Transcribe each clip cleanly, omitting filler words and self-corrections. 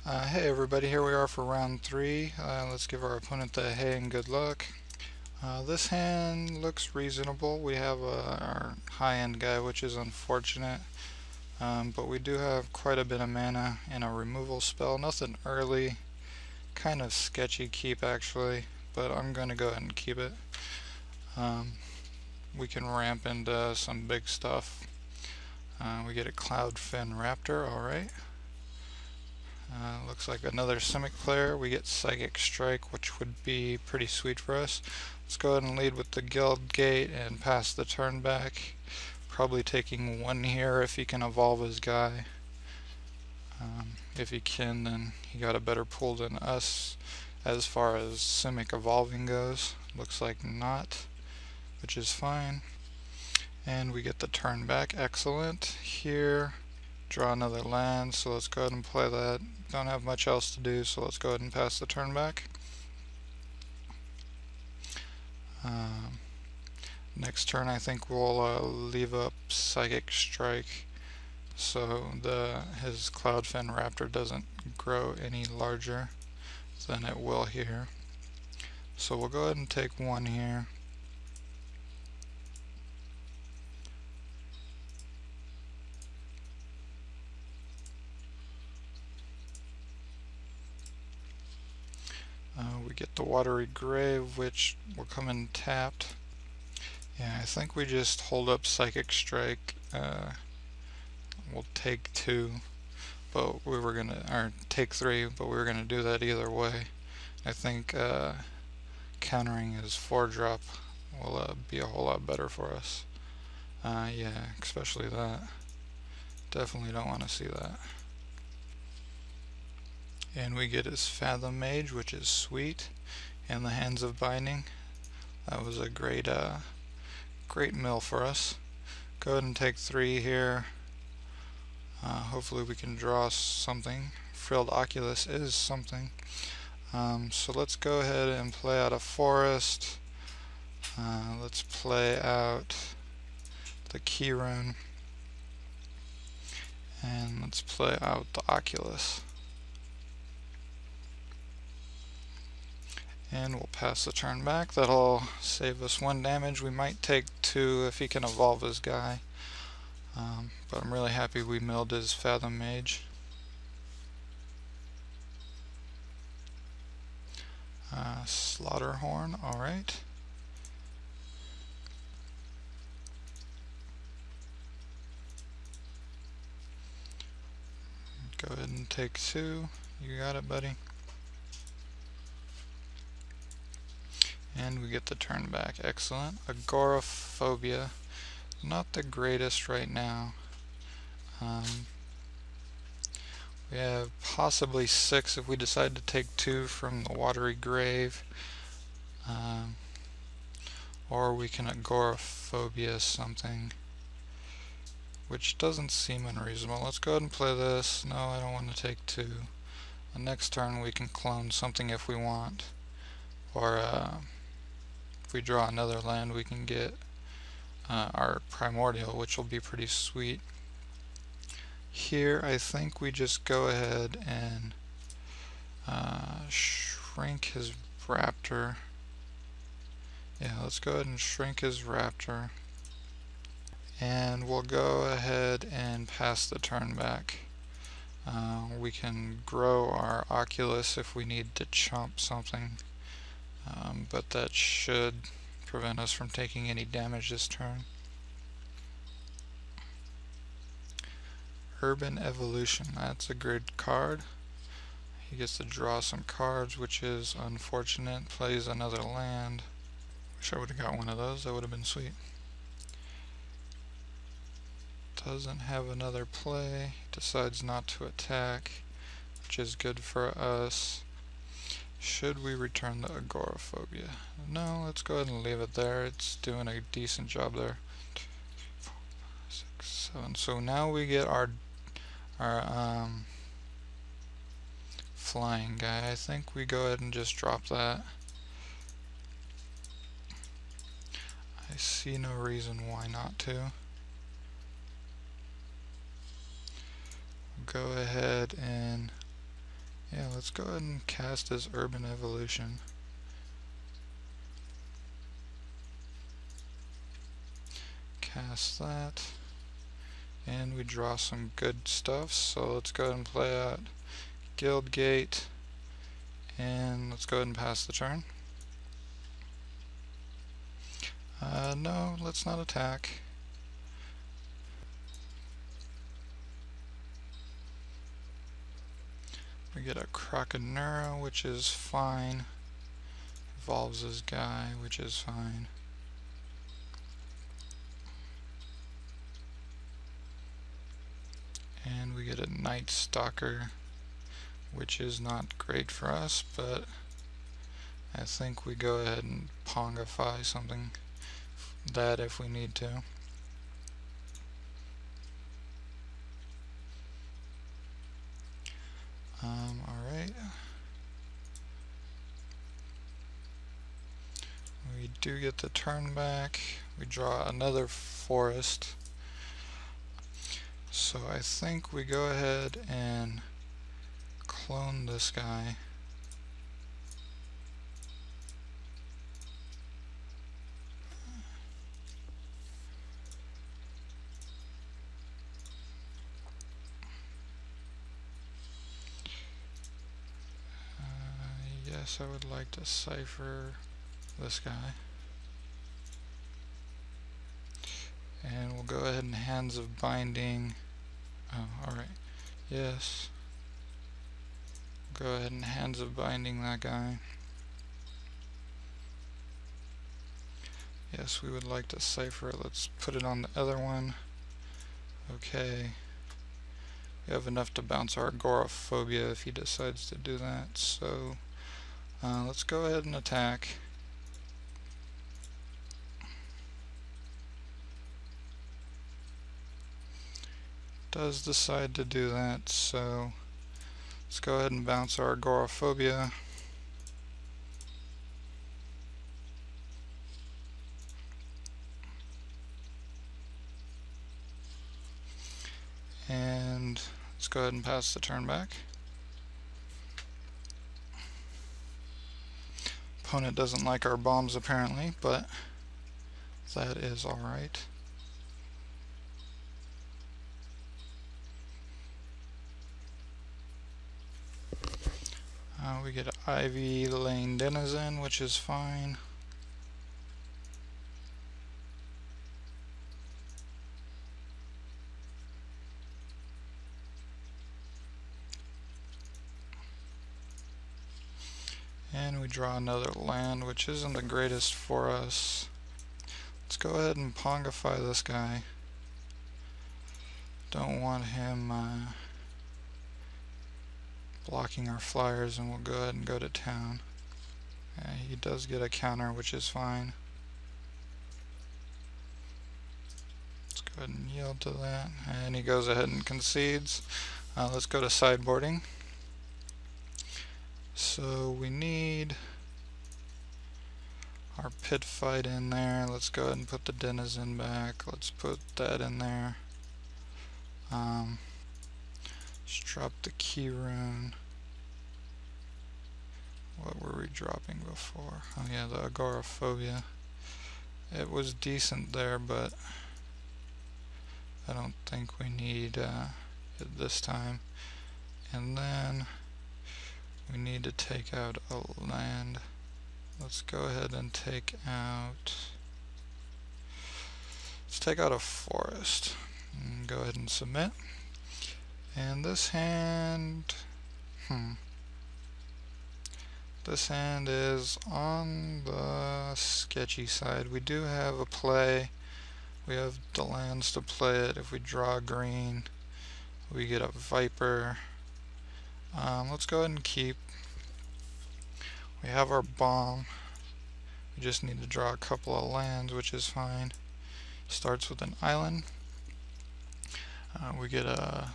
Hey everybody, here we are for round 3. Let's give our opponent the hey and good luck. This hand looks reasonable. We have our high-end guy, which is unfortunate. But we do have quite a bit of mana and a removal spell. Nothing early. Kind of sketchy keep actually, but I'm going to go ahead and keep it. We can ramp into some big stuff. We get a Cloudfin Raptor, alright. Looks like another Simic player. We get Psychic Strike, which would be pretty sweet for us. Let's go ahead and lead with the Guild Gate and pass the turn back. Probably taking 1 here if he can evolve his guy. If he can, then he got a better pool than us as far as Simic evolving goes. Looks like not, which is fine. And we get the turn back, excellent. Here, draw another land, so let's go ahead and play that. Don't have much else to do, so let's go ahead and pass the turn back. Next turn I think we'll leave up Psychic Strike so his Cloudfin Raptor doesn't grow any larger than it will here. So we'll go ahead and take 1 here. We get the Watery Grave, which will come in tapped. Yeah, I think we just hold up Psychic Strike. We'll take 2, but we were gonna, or take 3, but we were gonna do that either way. I think countering his 4-drop will be a whole lot better for us. Yeah, especially that. Definitely don't want to see that. And we get his Fathom Mage, which is sweet, and the Hands of Binding. That was a great great mill for us. Go ahead and take 3 here. Hopefully we can draw something. Frilled Oculus is something. So let's go ahead and play out a Forest. Let's play out the Key Rune. And let's play out the Oculus. And we'll pass the turn back. That'll save us 1 damage. We might take 2 if he can evolve his guy. But I'm really happy we milled his Fathom Mage. Slaughterhorn, alright. Go ahead and take 2. You got it, buddy. And we get the turn back. Excellent. Agoraphobia. Not the greatest right now. We have possibly 6 if we decide to take 2 from the Watery Grave. Or we can agoraphobia something, which doesn't seem unreasonable. Let's go ahead and play this. No, I don't want to take 2. The next turn we can clone something if we want. Or if we draw another land, we can get our Primordial, which will be pretty sweet. Here, I think we just go ahead and shrink his Raptor. Yeah, let's go ahead and shrink his Raptor. And we'll go ahead and pass the turn back. We can grow our Oculus if we need to chomp something. But that should prevent us from taking any damage this turn. Urban Evolution, that's a good card. He gets to draw some cards, which is unfortunate. Plays another land. Wish I would have got one of those, that would have been sweet. Doesn't have another play. Decides not to attack, which is good for us. Should we return the Agoraphobia? No, let's go ahead and leave it there. It's doing a decent job there. 2, 3, 4, 5, 6, 7. So now we get our flying guy. I think we go ahead and just drop that. I see no reason why not to. Go ahead and Let's go ahead and cast his Urban Evolution. Cast that. And we draw some good stuff, so let's go ahead and play out Guild Gate. And let's go ahead and pass the turn. No, let's not attack. We get a Croconura, which is fine. Evolves his guy, which is fine. And we get a Night Stalker, which is not great for us, but I think we go ahead and pongify something that if we need to. Alright. We do get the turn back. We draw another forest. So I think we go ahead and clone this guy. Yes, I would like to cipher this guy. And we'll go ahead and Hands of Binding. Oh, alright. Yes. Go ahead and Hands of Binding that guy. Yes, we would like to cipher it. Let's put it on the other one. Okay. We have enough to bounce our agoraphobia if he decides to do that. So let's go ahead and attack. Does decide to do that, so let's go ahead and bounce our agoraphobia. And let's go ahead and pass the turn back. Opponent doesn't like our bombs apparently, but that is alright. We get an Ivy Lane Denizen, which is fine. And we draw another land, which isn't the greatest for us. Let's go ahead and pongify this guy. Don't want him blocking our flyers, and we'll go ahead and go to town. He does get a counter, which is fine. Let's go ahead and yield to that. And he goes ahead and concedes. Let's go to sideboarding. So we need our pit fight in there. Let's go ahead and put the denizen back. Let's put that in there. Let's drop the key rune. What were we dropping before? Oh yeah, the agoraphobia. It was decent there, but I don't think we need it this time. And then we need to take out a land. Let's go ahead and take out... Let's take out a forest. And go ahead and submit. And this hand... This hand is on the sketchy side. We do have a play. We have the lands to play it. If we draw green, we get a Viper. Let's go ahead and keep. We have our bomb. We just need to draw a couple of lands, which is fine. Starts with an island. We get a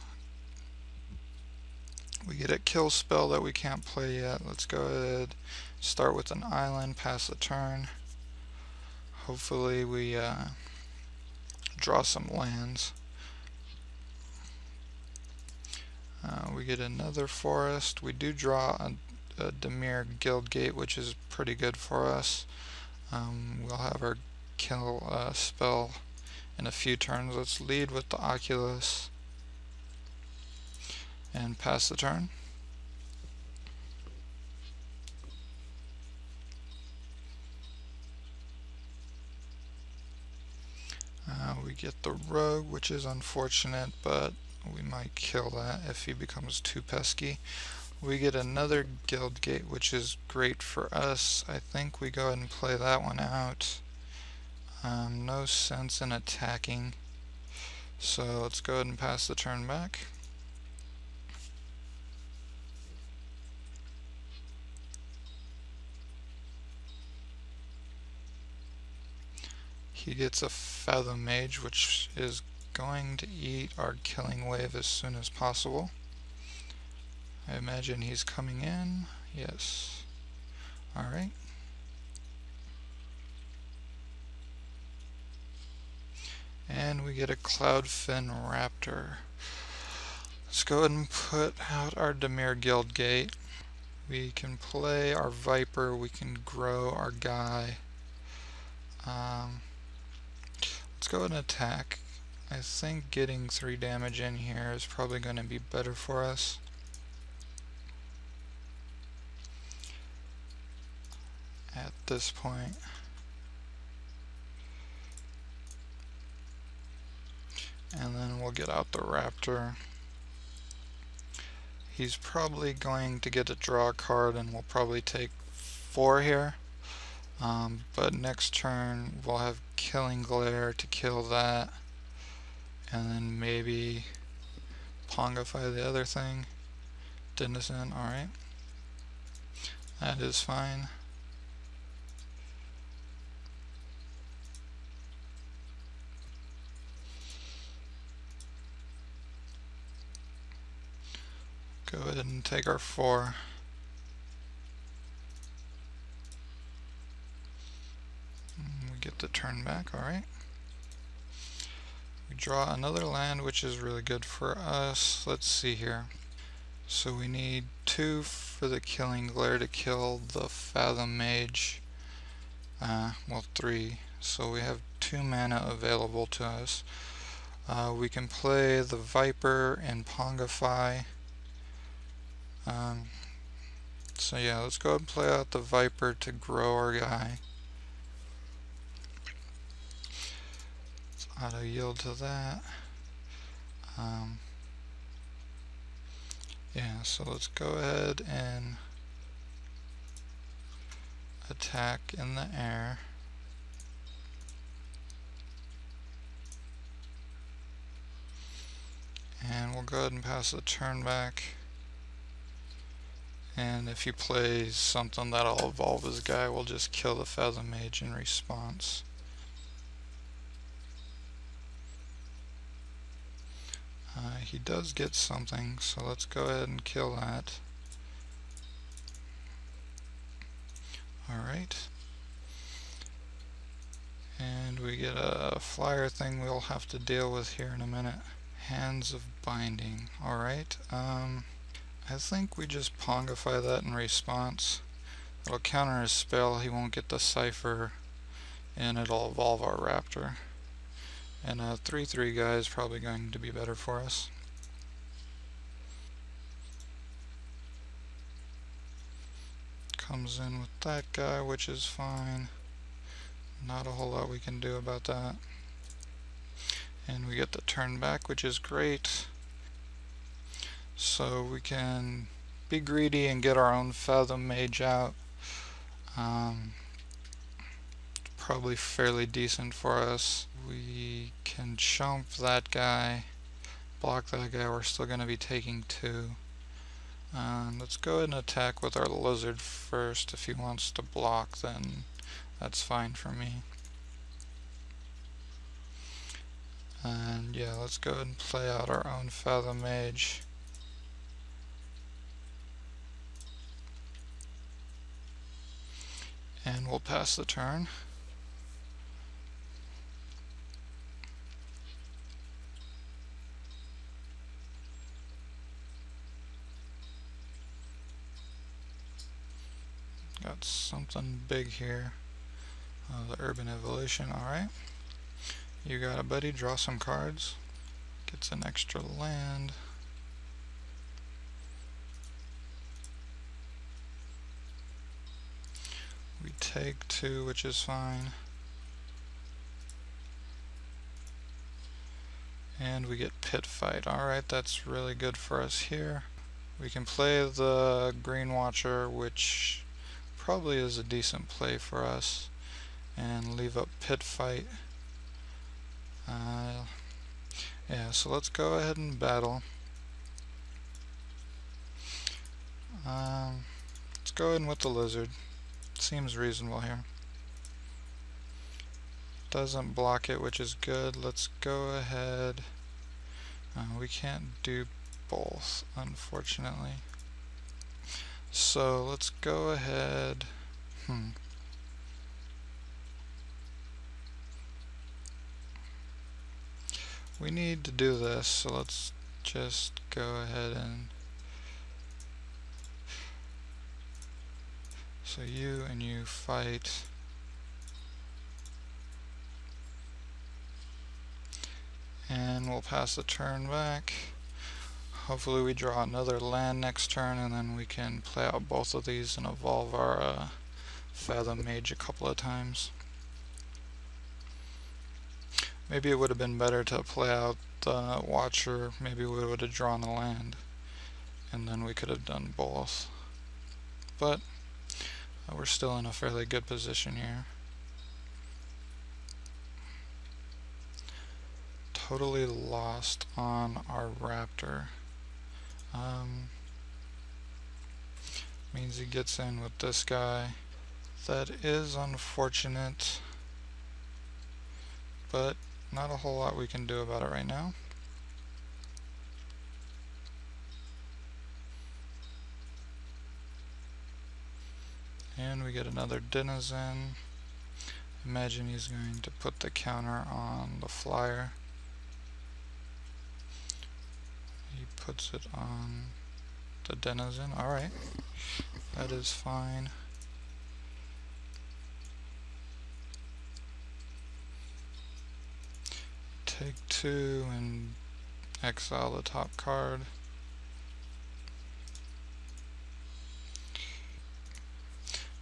kill spell that we can't play yet. Let's go ahead, start with an island, pass the turn. Hopefully we draw some lands. We get another forest. We do draw a Dimir Guildgate, which is pretty good for us. We'll have our kill spell in a few turns. Let's lead with the Oculus and pass the turn. We get the Rogue, which is unfortunate, but we might kill that if he becomes too pesky. We get another Guildgate, which is great for us. I think we go ahead and play that one out. No sense in attacking, so let's go ahead and pass the turn back. He gets a Fathom Mage, which is going to eat our Killing Wave as soon as possible. I imagine he's coming in. Yes. Alright. And we get a Cloudfin Raptor. Let's go ahead and put out our Dimir Guildgate. We can play our Viper, we can grow our guy. Let's go ahead and attack. I think getting 3 damage in here is probably going to be better for us. At this point. And then we'll get out the Raptor. He's probably going to get a draw card and we'll probably take 4 here. But next turn we'll have Killing Glare to kill that. And then maybe Pongify the other thing. Denizen, alright. That is fine. Go ahead and take our 4. We get the turn back, alright. We draw another land, which is really good for us. Let's see here. So we need 2 for the Killing Glare to kill the Fathom Mage. Well, 3. So we have 2 mana available to us. We can play the Viper and Pongify. So yeah, let's go ahead and play out the Viper to grow our guy. Let's auto yield to that. Yeah, so let's go ahead and attack in the air. And we'll go ahead and pass the turn back. And if he plays something that'll evolve his guy, we'll just kill the Fathom Mage in response. He does get something, so let's go ahead and kill that. Alright. And we get a flyer thing we'll have to deal with here in a minute. Hands of Binding. Alright. I think we just Pongify that in response. It'll counter his spell, he won't get the Cipher, and it'll evolve our Raptor. And a 3/3 guy is probably going to be better for us. Comes in with that guy, which is fine. Not a whole lot we can do about that. And we get the turn back, which is great. So we can be greedy and get our own Fathom Mage out. Probably fairly decent for us. We can chump that guy, block that guy. We're still going to be taking 2. Let's go ahead and attack with our Lizard first. If he wants to block, then that's fine for me. And yeah, let's go ahead and play out our own Fathom Mage. And we'll pass the turn. got something big here. The urban evolution, alright. You got it, buddy. Draw some cards. Gets an extra land. We take 2, which is fine. And we get pit fight. Alright, that's really good for us here. We can play the green watcher, which probably is a decent play for us, and leave up pit fight. Yeah, so let's go ahead and battle. Let's go in with the lizard. Seems reasonable here. Doesn't block it, which is good. Let's go ahead. We can't do both, unfortunately. So let's go ahead. We need to do this, so let's just go ahead and... So you and you fight. And we'll pass the turn back. Hopefully we draw another land next turn, and then we can play out both of these and evolve our Fathom Mage a couple of times. Maybe it would have been better to play out the Watcher. Maybe we would have drawn a land, and then we could have done both. But we're still in a fairly good position here. Totally lost on our Raptor. Means he gets in with this guy. That is unfortunate, but not a whole lot we can do about it right now. And we get another denizen. Imagine he's going to put the counter on the flyer. He puts it on the denizen. Alright, that is fine. Take 2 and exile the top card.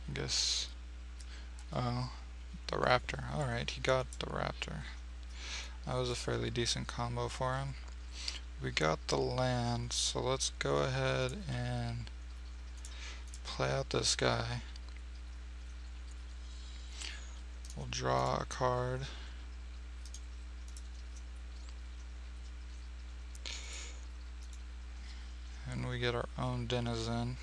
I guess, the Raptor. Alright, he got the Raptor. That was a fairly decent combo for him. We got the land, so let's go ahead and play out this guy. We'll draw a card. And we get our own denizen.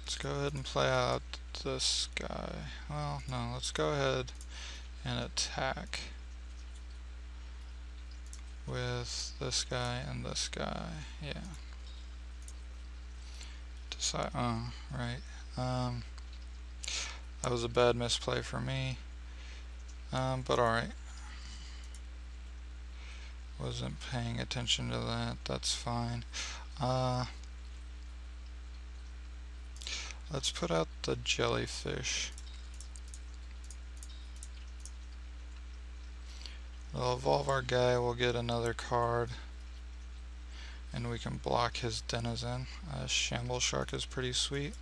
Let's go ahead and play out this guy. Well, no, let's go ahead and attack with this guy and this guy. Yeah. Decide. Right. That was a bad misplay for me. But alright. Wasn't paying attention to that. That's fine. Let's put out the jellyfish. We'll evolve our guy, we'll get another card, and we can block his denizen. Shamble Shark is pretty sweet.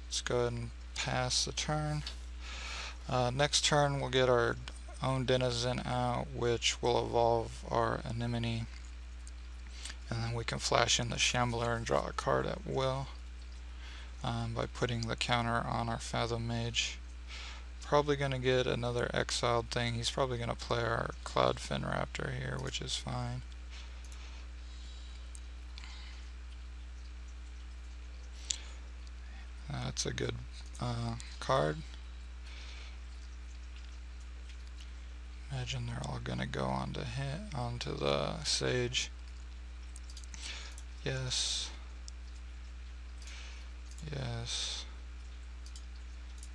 Let's go ahead and pass the turn. Next turn we'll get our own denizen out, which will evolve our anemone, and then we can flash in the Shambler and draw a card at will. By putting the counter on our Fathom Mage. Probably going to get another exiled thing. He's probably going to play our Cloudfin Raptor here, which is fine. That's a good card. Imagine they're all going to go onto the Sage. Yes. Yes.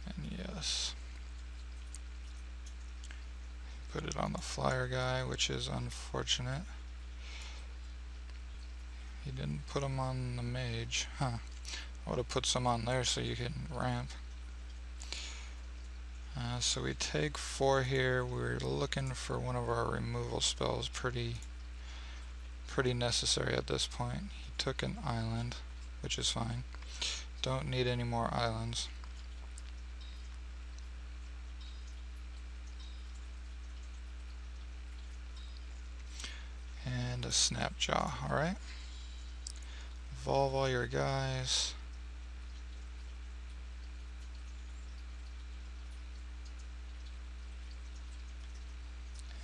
And yes. Put it on the flyer guy, which is unfortunate. He didn't put him on the mage. Huh. I would have put some on there so you can ramp. So we take 4 here. We're looking for one of our removal spells. Pretty necessary at this point. He took an island, which is fine. Don't need any more islands. And a snapjaw. Alright. Evolve all your guys.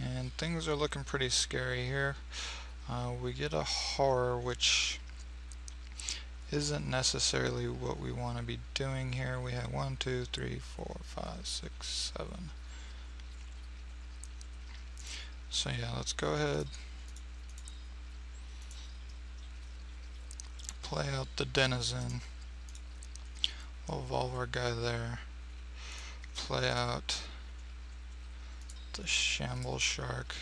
And things are looking pretty scary here. We get a horror, which isn't necessarily what we want to be doing here. We have 1, 2, 3, 4, 5, 6, 7. So yeah, let's go ahead. Play out the denizen. We'll evolve our guy there. Play out the shamble shark.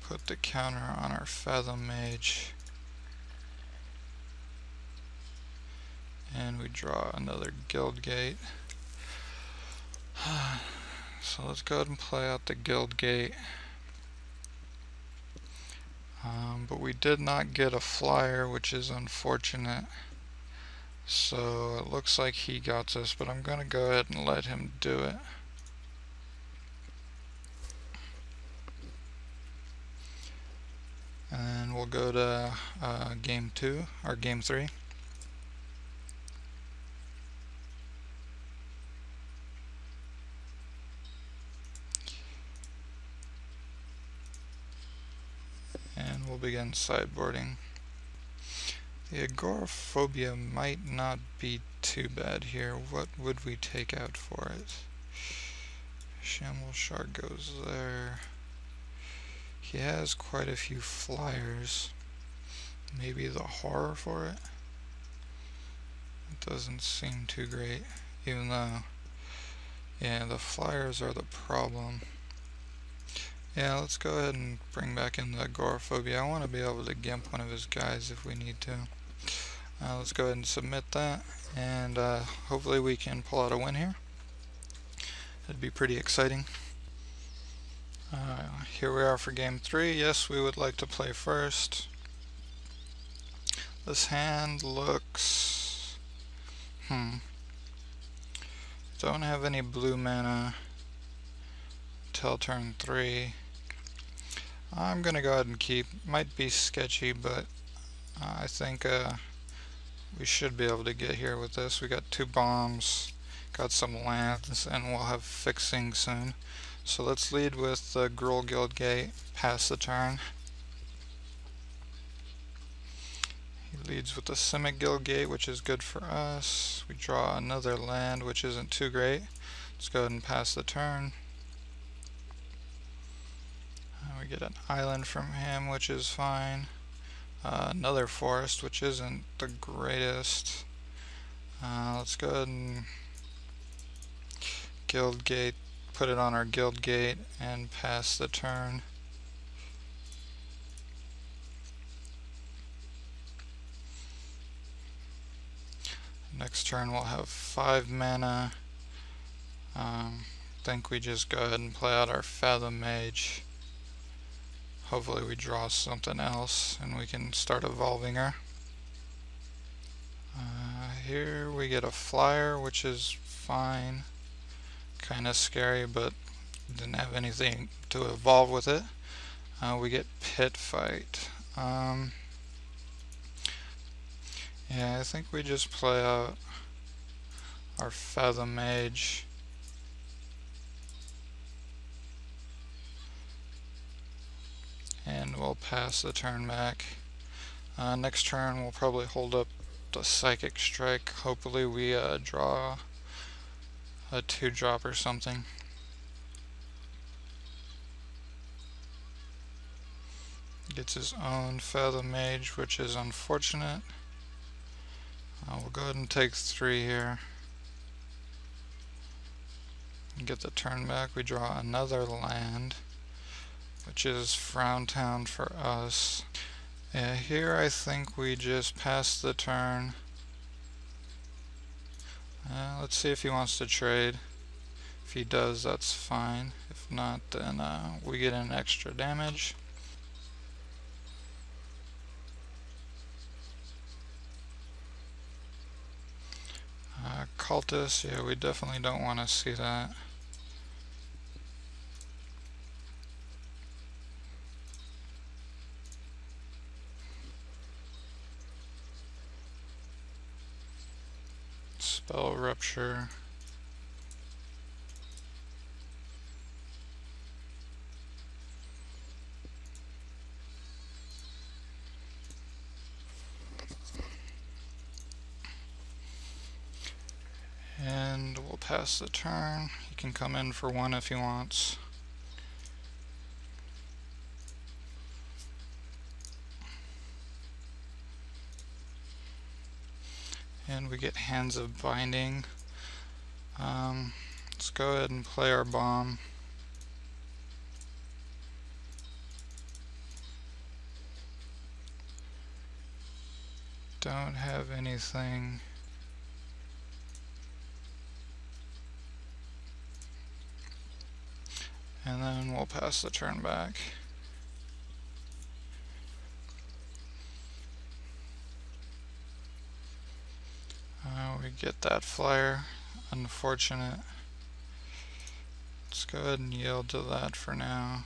Put the counter on our fathom mage. And we draw another guild gate. So let's go ahead and play out the guild gate. But we did not get a flyer, which is unfortunate. So it looks like he got this, but I'm going to go ahead and let him do it. And then we'll go to game 2, or game 3. And we'll begin sideboarding. The agoraphobia might not be too bad here. What would we take out for it? Shamble shark goes there. He has quite a few flyers. Maybe the horror for it? It doesn't seem too great, even though, yeah, the flyers are the problem. Yeah, let's go ahead and bring back in the agoraphobia. I want to be able to gimp one of his guys if we need to. Let's go ahead and submit that, and hopefully we can pull out a win here. It'd be pretty exciting. Here we are for game 3. Yes, we would like to play first. This hand looks... Don't have any blue mana till turn 3. I'm gonna go ahead and keep. Might be sketchy, but I think we should be able to get here with this. We got 2 bombs, got some lands, and we'll have fixing soon. So let's lead with the Gruul Guild Gate, pass the turn. He leads with the Simic Guild Gate, which is good for us. We draw another land, which isn't too great. Let's go ahead and pass the turn. We get an island from him, which is fine. Another forest, which isn't the greatest. Let's go ahead and guild gate, put it on our guild gate, and pass the turn. Next turn we'll have 5 mana. Think we just go ahead and play out our Fathom Mage. Hopefully we draw something else and we can start evolving her. Here we get a flyer, which is fine. Kind of scary, but didn't have anything to evolve with it. We get Pit Fight. Yeah, I think we just play out our Fathom Mage. And we'll pass the turn back. Next turn we'll probably hold up the Psychic Strike. Hopefully we draw a 2-drop or something. Gets his own Fathom Mage, which is unfortunate. We'll go ahead and take 3 here. Get the turn back. We draw another land, which is Frowntown for us. Yeah, here I think we just pass the turn Let's see if he wants to trade. If he does, that's fine. If not, then we get an extra damage. Cultist, yeah, we definitely don't want to see that. Spell Rupture. And we'll pass the turn. He can come in for one if he wants. And we get Hands of Binding. Let's go ahead and play our bomb. Don't have anything. And then we'll pass the turn back. We get that flyer. Unfortunate. Let's go ahead and yield to that for now.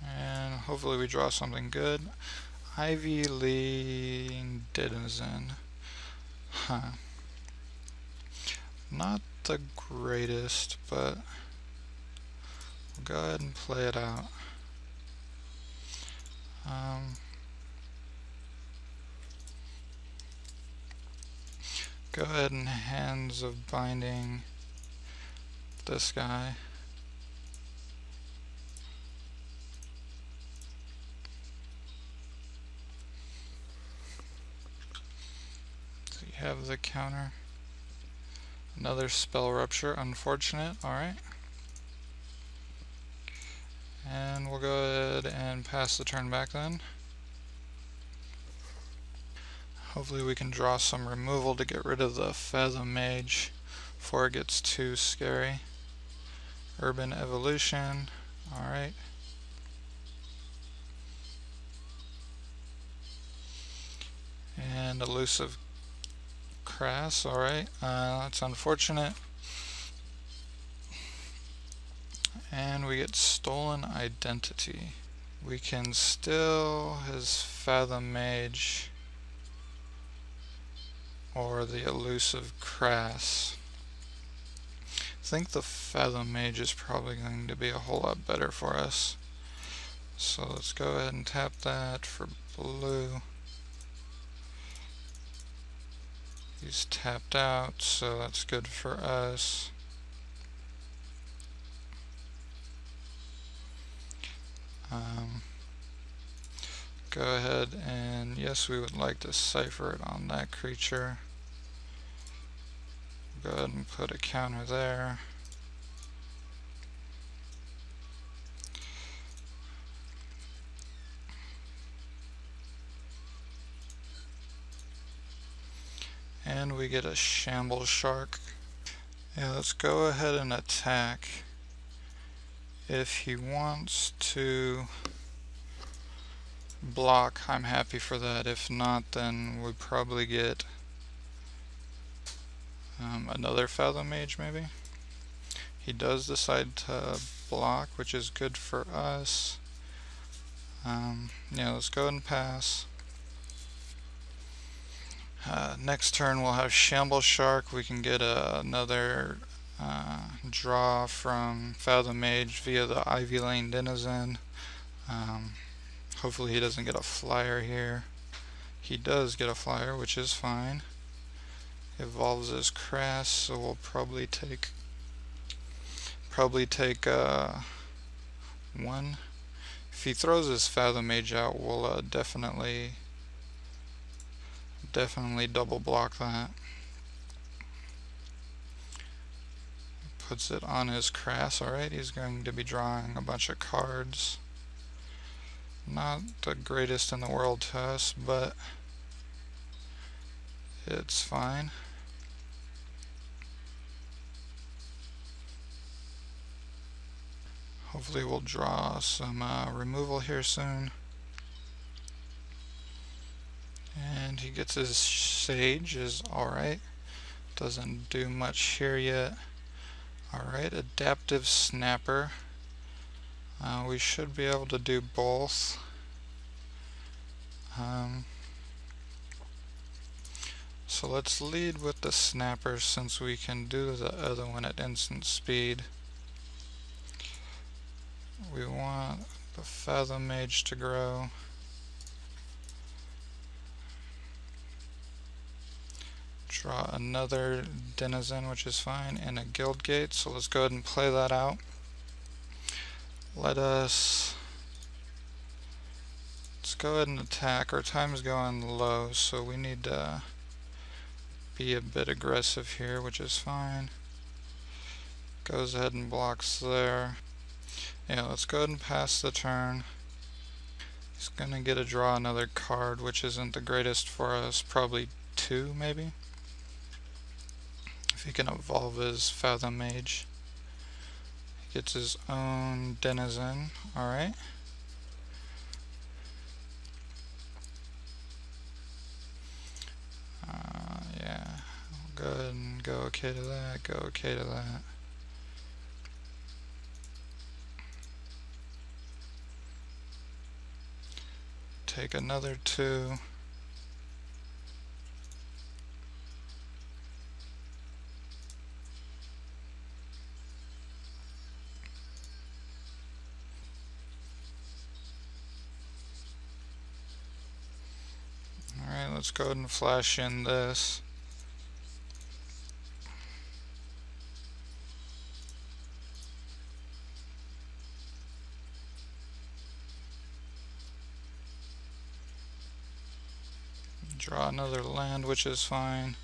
And hopefully we draw something good. Ivy Lean Denizen. Huh. Not the greatest, but we'll go ahead and play it out. Go ahead and Hands of Binding this guy. So you have the counter. Another Spell Rupture, unfortunate, alright. And we'll go ahead and pass the turn back then. Hopefully we can draw some removal to get rid of the Fathom Mage before it gets too scary. Urban Evolution, alright. And Elusive Crass, alright. That's unfortunate. And we get Stolen Identity. We can still his Fathom Mage or the Elusive Crass. I think the Fathom Mage is probably going to be a whole lot better for us. So let's go ahead and tap that for blue. He's tapped out, so that's good for us. Go ahead and yes, we would like to cipher it on that creature. Go ahead and put a counter there. And we get a Shamble Shark. Yeah, let's go ahead and attack. If he wants to block, I'm happy for that. If not, then we probably get another Fathom Mage maybe. He does decide to block, which is good for us. Yeah, let's go ahead and pass. Next turn we'll have Shamble Shark. We can get another draw from Fathom Mage via the Ivy Lane Denizen. Hopefully he doesn't get a flyer here. He does get a flyer, which is fine. Evolves as Crass, so we'll probably take one. If he throws his Fathom Mage out, we'll definitely double block that. Puts it on his Crass. Alright, he's going to be drawing a bunch of cards. Not the greatest in the world to us, but it's fine. Hopefully we'll draw some removal here soon. And he gets his Sage, is alright. Doesn't do much here yet. Alright, Adaptive Snapper. We should be able to do both. So let's lead with the Snapper since we can do the other one at instant speed. We want the Fathom Mage to grow. Draw another Denizen, which is fine, and a Guild Gate, so let's go ahead and play that out. Let's go ahead and attack. Our time's going low, so we need to be a bit aggressive here, which is fine. Goes ahead and blocks there. Yeah, let's go ahead and pass the turn. He's gonna get to draw another card, which isn't the greatest for us. Probably 2, maybe. If he can evolve his Fathom Mage. He gets his own Denizen. Alright. Yeah. Go ahead and go okay to that. Go okay to that. Take another 2. Alright, let's go ahead and flash in this. Draw another land, which is fine.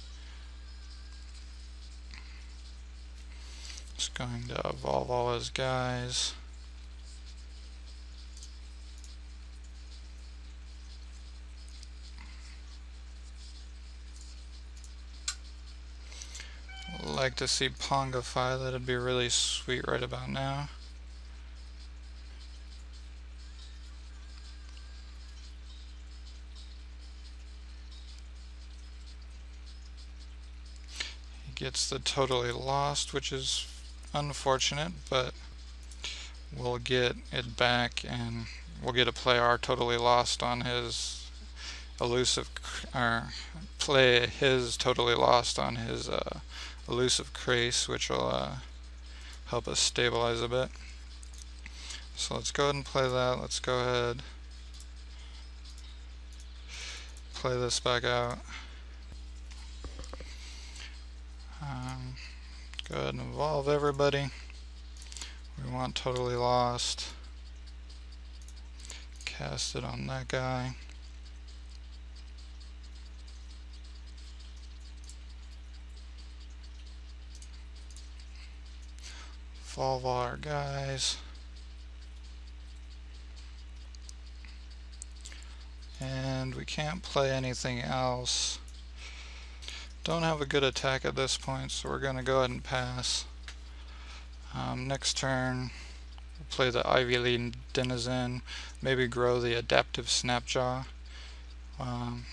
Just going to evolve all his guys. Like to see Pongify, that'd be really sweet right about now. Gets the Totally Lost, which is unfortunate, but we'll get it back and we'll get to play our Totally Lost on his elusive, or play his Totally Lost on his elusive Krace, which will help us stabilize a bit. So let's go ahead and play that. Let's go ahead, play this back out. Go ahead and evolve everybody. We want Totally Lost. Cast it on that guy. Evolve all our guys. And we can't play anything else. Don't have a good attack at this point, so we're going to go ahead and pass. Next turn, we'll play the Ivy Lead Denizen, maybe grow the Adaptive Snapjaw, or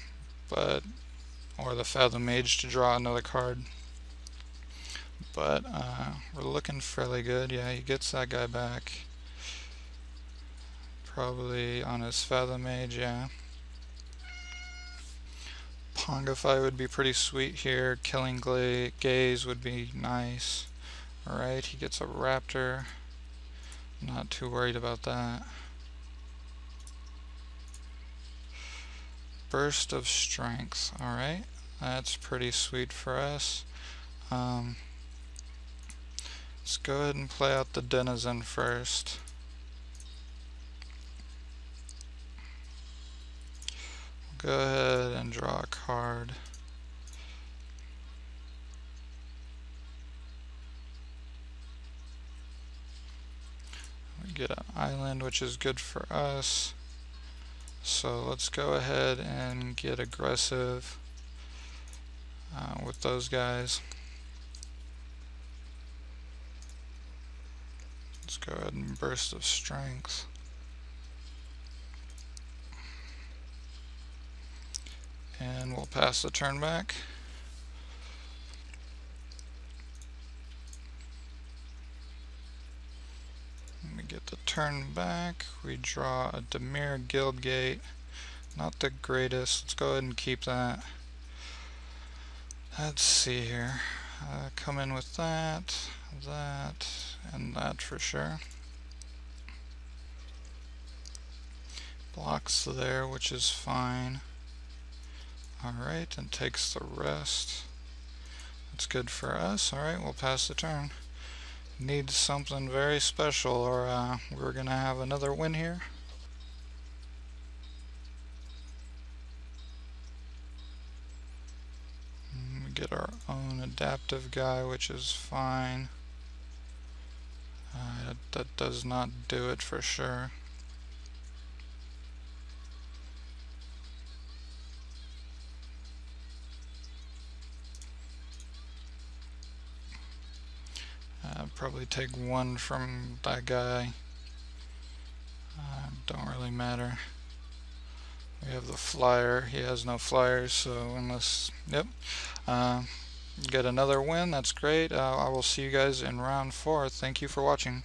the Fathom Mage to draw another card. But we're looking fairly good. Yeah, he gets that guy back. Probably on his Fathom Mage, yeah. Pongify would be pretty sweet here. Killing Gaze would be nice. Alright, he gets a Raptor. Not too worried about that. Burst of Strength. Alright, that's pretty sweet for us. Let's go ahead and play out the Denizen first. Go ahead and draw a card. We get an island, which is good for us. So let's go ahead and get aggressive with those guys. Let's go ahead and burst of strength. And we'll pass the turn back. Let me get the turn back. We draw a Dimir Guildgate. Not the greatest. Let's go ahead and keep that. Let's see here. Come in with that, and that for sure. Blocks there, which is fine. Alright, and takes the rest. That's good for us. Alright, we'll pass the turn. Needs something very special, or we're gonna have another win here. We get our own adaptive guy, which is fine. That does not do it for sure. Probably take one from that guy. Don't really matter. We have the flyer. He has no flyers, so unless... Yep. Get another win. That's great. I will see you guys in round 4. Thank you for watching.